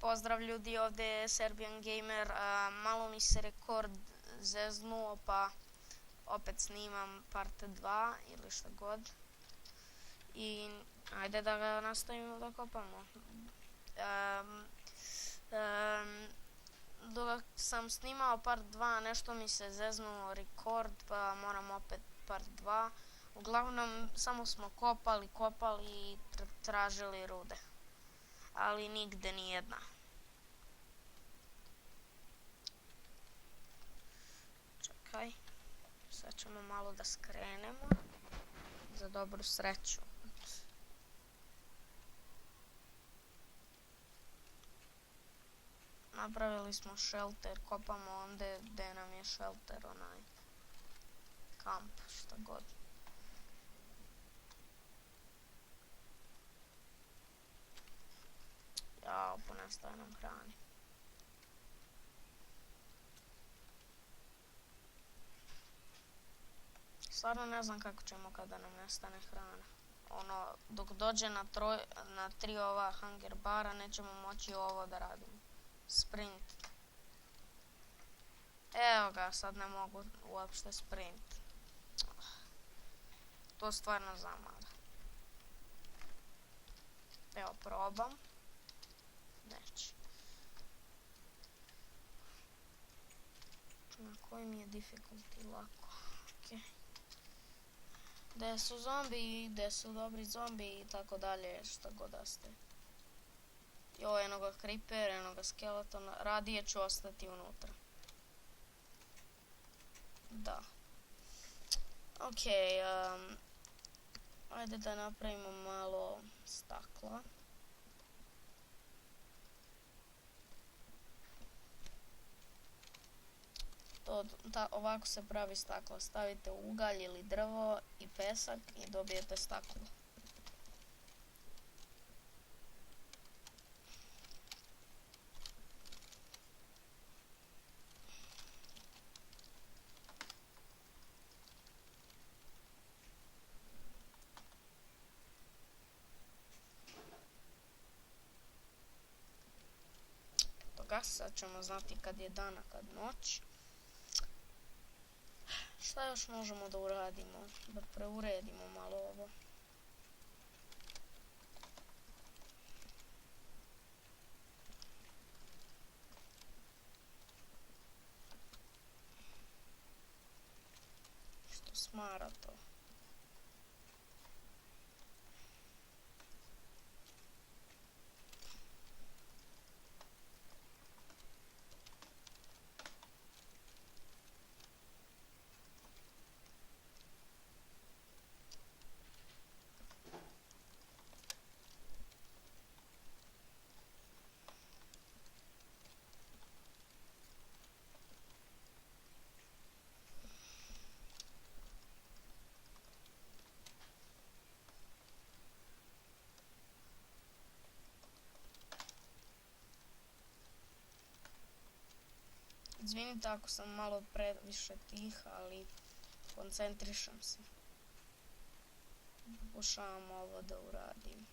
Pozdrav ljudi, ovdje je Serbian Gamer. Malo mi se rekord zeznuo, pa opet snimam part 2 ili šta god. I ajde da ga nastavimo da kopamo. Dok sam snimao part 2 nešto mi se zeznuo rekord, pa moram opet part 2. Uglavnom samo smo kopali i tražili rude, ali nigde ni jedna. Čekaj, sad ćemo malo da skrenemo za dobru sreću. Napravili smo shelter, kopamo onda gde nam je shelter, onaj kamp, šta god. Jao, ponestaje nam hrani. Stvarno ne znam kako ćemo kada nam nestane hrana. Ono, dok dođe na 3 ova hunger bara nećemo moći ovo da radimo. Sprint. Evo ga, sad ne mogu uopšte sprint. To stvarno zamara. Evo, probam. Neće. Na koji mi je difficulty lako. Okej. Gde su zombi, gde su dobri zombi i tako dalje, šta god da ste. Joj, eno ga creeper, eno ga skeleton, radije ću ostati unutra. Da. Okej, ajde da napravimo malo stakla. Ovako se pravi staklo, stavite ugalj ili drvo i pesak i dobijete staklo. Toga sad ćemo znati kad je dan, a kad noć. Šta još možemo da uradimo? Da preuredimo malo ovo. Što smara to? Izvinite ako sam malo previše tih, ali koncentrišem se. Pokušavam ovo da uradim.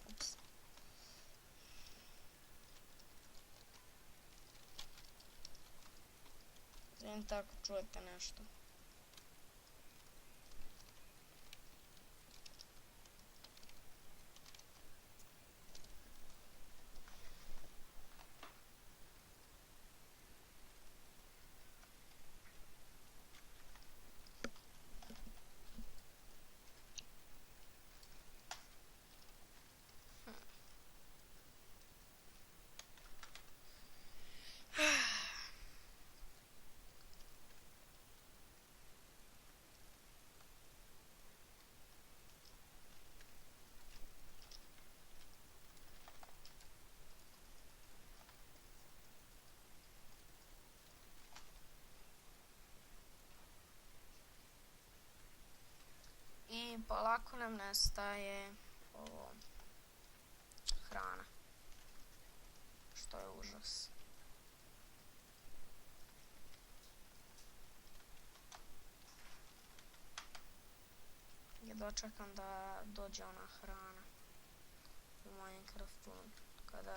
Ups. Izvinite ako čujete nešto. I polako nam nestaje ovo hrana, što je užas. Dočekam da dođe ona hrana u Minecraftu kada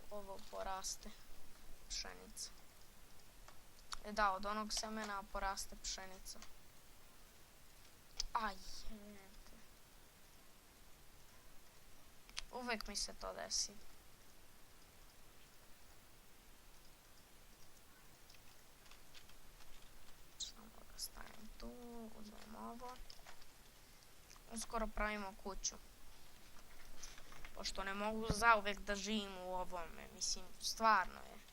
ovo poraste pšenica. Da, od onog semena poraste pšenica. Aj, jebate. Uvek mi se to desi. Samo da stavim tu, uzmem ovo. Uskoro pravimo kuću. Pošto ne mogu zauvek da živim u ovome, mislim, stvarno je.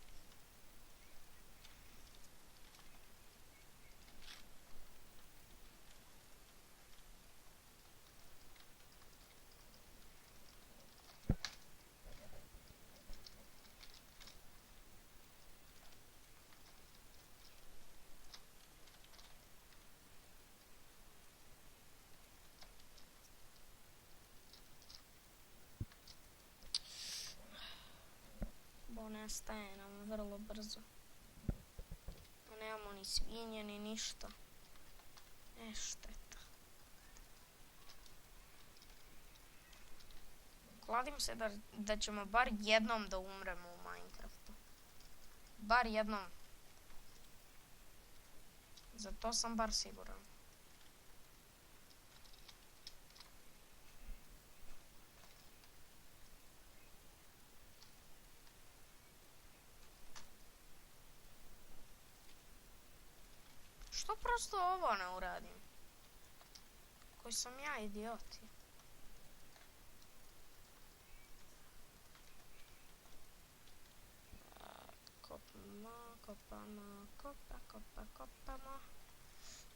Nestaje nam vrlo brzo. Nemamo ni svinje ni ništa. Šteta. Kladim se da ćemo bar jednom da umremo u Minecraftu. Bar jednom. Za to sam bar siguran. Što prosto ovo ne uradim? Koji sam ja idioti. Kopamo.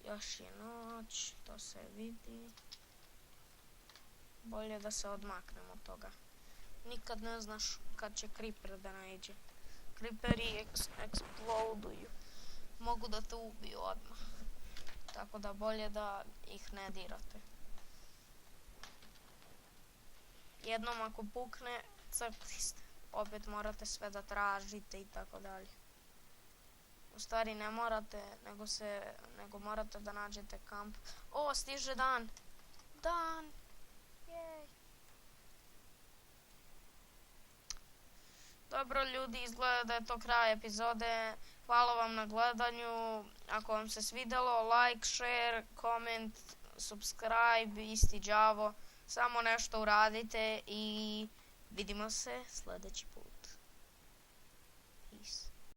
Još je noć, to se vidi. Bolje da se odmaknemo od toga. Nikad ne znaš kad će creeper da naiđe. Creeperi eksploduju. Mogu da te ubiju odmah. Tako da bolje da ih ne dirate. Jednom ako pukne, crkli ste. Opet morate sve da tražite i tako dalje. U stvari ne morate, nego morate da nađete kamp. O, stiže dan! Dan! Jej! Dobro ljudi, izgleda da je to kraj epizode. Hvala vam na gledanju. Ako vam se svidjelo, like, share, comment, subscribe, isti đavo. Samo nešto uradite i vidimo se sljedeći put.